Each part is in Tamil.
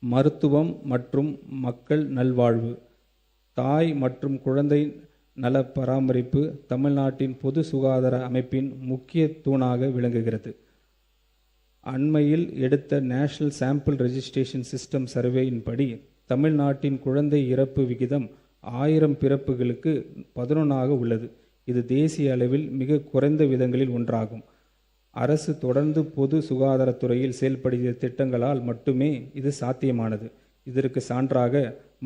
மருத்துவம் மற்றும் மக்கள் நல்வாழ்வு. தாய் மற்றும் குழந்தை நல பராமரிப்பு தமிழ்நாட்டின் பொது சுகாதார அமைப்பின் முக்கிய தூணாக விளங்குகிறது. அண்மையில் எடுத்த நேஷனல் சாம்பிள் ரெஜிஸ்ட்ரேஷன் சிஸ்டம் சர்வேயின்படி தமிழ்நாட்டின் குழந்தை இறப்பு விகிதம் 1000 பிறப்புகளுக்கு 11 உள்ளது. இது தேசிய அளவில் மிக குறைந்த விதங்களில் ஒன்றாகும். அரசு தொடர்ந்து பொது சுகாதாரத்துறையில் செயல்படுத்திய திட்டங்களால் மட்டுமே இது சாத்தியமானது. இதற்கு சான்றாக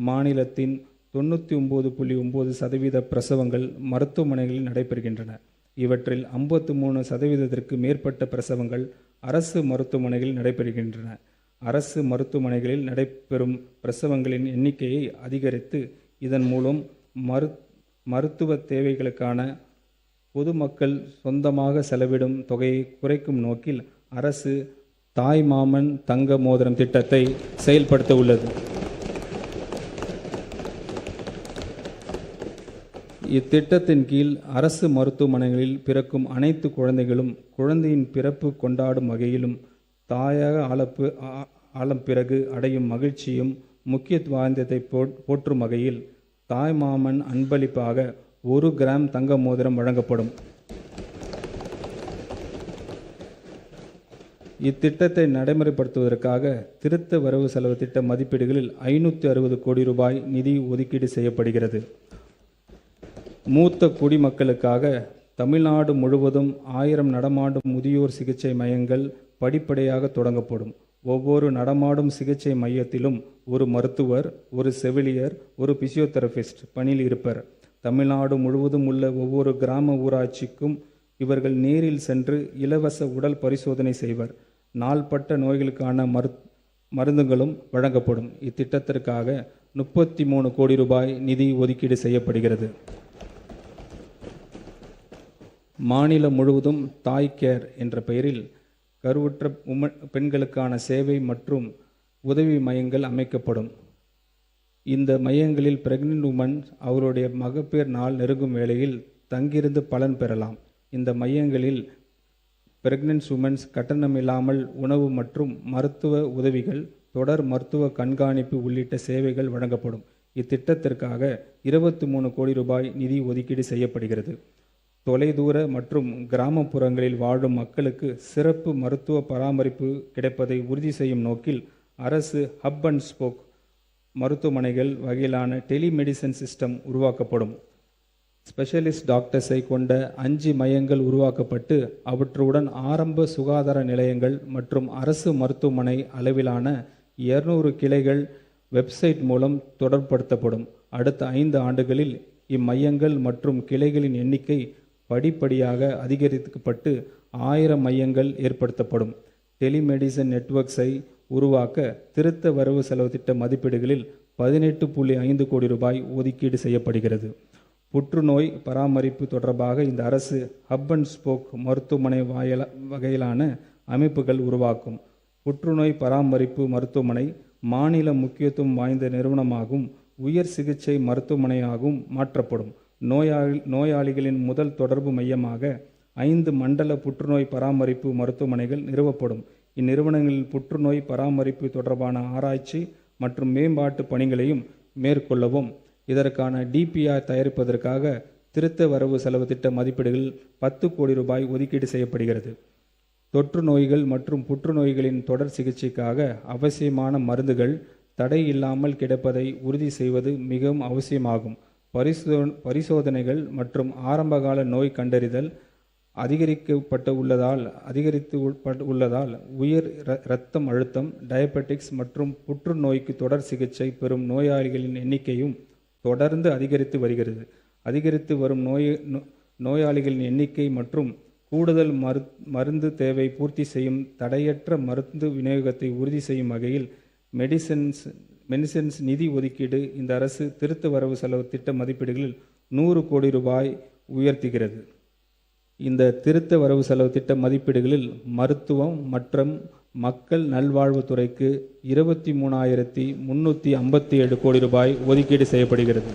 மாநிலத்தின் 99.9% பிரசவங்கள் மருத்துவமனைகளில் நடைபெறுகின்றன. இவற்றில் 53% மேற்பட்ட பிரசவங்கள் அரசு மருத்துவமனைகளில் நடைபெறுகின்றன. அரசு மருத்துவமனைகளில் நடைபெறும் பிரசவங்களின் எண்ணிக்கையை அதிகரித்து இதன் மூலம் மருத்துவ தேவைகளுக்கான பொதுமக்கள் சொந்தமாக செலவிடும் தொகையை குறைக்கும் நோக்கில் அரசு தாய்மாமன் தங்க மோதிரம் திட்டத்தை செயல்படுத்த உள்ளது. இத்திட்டத்தின் கீழ் அரசு மருத்துவமனைகளில் பிறக்கும் அனைத்து குழந்தைகளும் குழந்தையின் பிறப்பு கொண்டாடும் வகையிலும் தாயாக ஆளும் பிறகு அடையும் மகிழ்ச்சியும் முக்கியத்துவத்தை போற்றும் வகையில் தாய்மாமன் அன்பளிப்பாக 1 கிராம் தங்க மோதிரம் வழங்கப்படும். இத்திட்டத்தை நடைமுறைப்படுத்துவதற்காக திருத்த வரவு செலவு திட்ட மதிப்பீடுகளில் 560 கோடி ரூபாய் நிதி ஒதுக்கீடு செய்யப்படுகிறது. மூத்த குடிமக்களுக்காக தமிழ்நாடு முழுவதும் 1000 நடமாடும் முதியோர் சிகிச்சை மையங்கள் படிப்படியாக தொடங்கப்படும். ஒவ்வொரு நடமாடும் சிகிச்சை மையத்திலும் ஒரு மருத்துவர், ஒரு செவிலியர், ஒரு பிசியோதெரபிஸ்ட் பணியில் இருப்பர். தமிழ்நாடு முழுவதும் உள்ள ஒவ்வொரு கிராம ஊராட்சிக்கும் இவர்கள் நேரில் சென்று இலவச உடல் பரிசோதனை செய்வர். நாள்பட்ட நோய்களுக்கான மருந்துகளும் வழங்கப்படும். இத்திட்டத்திற்காக 33 கோடி ரூபாய் நிதி ஒதுக்கீடு செய்யப்படுகிறது. மாநிலம் முழுவதும் தாய் கேர் என்ற பெயரில் கருவுற்ற பெண்களுக்கான சேவை மற்றும் உதவி மையங்கள் அமைக்கப்படும். இந்த மையங்களில் பிரெக்னென்ட் உமன் அவருடைய மகப்பேறு நாள் நெருங்கும் வேளையில் தங்கியிருந்து பலன் பெறலாம். இந்த மையங்களில் பிரெக்னென்ட் உமன்ஸ் கட்டணமில்லாமல் உணவு மற்றும் மருத்துவ உதவிகள், தொடர் மருத்துவ கண்காணிப்பு உள்ளிட்ட சேவைகள் வழங்கப்படும். இத்திட்டத்திற்காக 23 கோடி ரூபாய் நிதி ஒதுக்கீடு செய்யப்படுகிறது. தொலைதூர மற்றும் கிராமப்புறங்களில் வாழும் மக்களுக்கு சிறப்பு மருத்துவ பராமரிப்பு கிடைப்பதை உறுதி செய்யும் நோக்கில் அரசு ஹப் அண்ட் ஸ்போக் மருத்துவமனைகள் வகையிலான டெலிமெடிசன் சிஸ்டம் உருவாக்கப்படும். ஸ்பெஷலிஸ்ட் டாக்டர்ஸை கொண்ட 5 மையங்கள் உருவாக்கப்பட்டு அவற்றுடன் ஆரம்ப சுகாதார நிலையங்கள் மற்றும் அரசு மருத்துவமனை அளவிலான 200 கிளைகள் வெப்சைட் மூலம் தொடர்படுத்தப்படும். அடுத்த 5 ஆண்டுகளில் இம்மையங்கள் மற்றும் கிளைகளின் எண்ணிக்கை படிப்படியாக அதிகரிக்கப்பட்டு 1000 மையங்கள் ஏற்படுத்தப்படும். டெலிமெடிசன் நெட்வொர்க்ஸை உருவாக்க திருத்த வரவு செலவு திட்ட மதிப்பீடுகளில் 18.5 கோடி ரூபாய் ஒதுக்கீடு செய்யப்படுகிறது. புற்றுநோய் பராமரிப்பு தொடர்பாக இந்த அரசு ஹப் அண்ட் ஸ்போக் மருத்துவமனை வகையிலான அமைப்புகள் உருவாக்கும். புற்றுநோய் பராமரிப்பு மருத்துவமனை மாநில முக்கியத்துவம் வாய்ந்த நிறுவனமாகவும் உயர் சிகிச்சை மருத்துவமனையாகவும் மாற்றப்படும். நோயாளிகளின் முதல் தொடர்பு மையமாக 5 மண்டல புற்றுநோய் பராமரிப்பு மருத்துவமனைகள் நிறுவப்படும். இந்நிறுவனங்களில் புற்றுநோய் பராமரிப்பு தொடர்பான ஆராய்ச்சி மற்றும் மேம்பாட்டு பணிகளையும் மேற்கொள்ளவும் இதற்கான டிபிஆர் தயாரிப்பதற்காக திருத்த வரவு செலவு திட்ட மதிப்பீடுகளில் 10 கோடி ரூபாய் ஒதுக்கீடு செய்யப்படுகிறது. தொற்று நோய்கள் மற்றும் புற்றுநோய்களின் தொடர் சிகிச்சைக்காக அவசியமான மருந்துகள் தடை இல்லாமல் கிடைப்பதை உறுதி செய்வது மிகவும் அவசியமாகும். பரிசோதனைகள் மற்றும் ஆரம்பகால நோய் கண்டறிதல் அதிகரித்து உள்ளதால் உயர் இரத்தம் அழுத்தம், டயபெட்டிக்ஸ் மற்றும் புற்றுநோய்க்கு தொடர் சிகிச்சை பெறும் நோயாளிகளின் எண்ணிக்கையும் தொடர்ந்து அதிகரித்து வருகிறது. அதிகரித்து வரும் நோயாளிகளின் எண்ணிக்கை மற்றும் கூடுதல் மருந்து தேவை பூர்த்தி செய்யும் தடையற்ற மருந்து விநியோகத்தை உறுதி செய்யும் வகையில் மெடிசன்ஸ் நிதி ஒதுக்கீடு இந்த அரசு திருத்த வரவு செலவு திட்ட மதிப்பீடுகளில் 100 கோடி ரூபாய் உயர்த்துகிறது. இந்த திருத்த வரவு செலவு திட்ட மதிப்பீடுகளில் மருத்துவம் மற்றும் மக்கள் நல்வாழ்வுத்துறைக்கு 23,357 கோடி ரூபாய் ஒதுக்கீடு செய்யப்படுகிறது.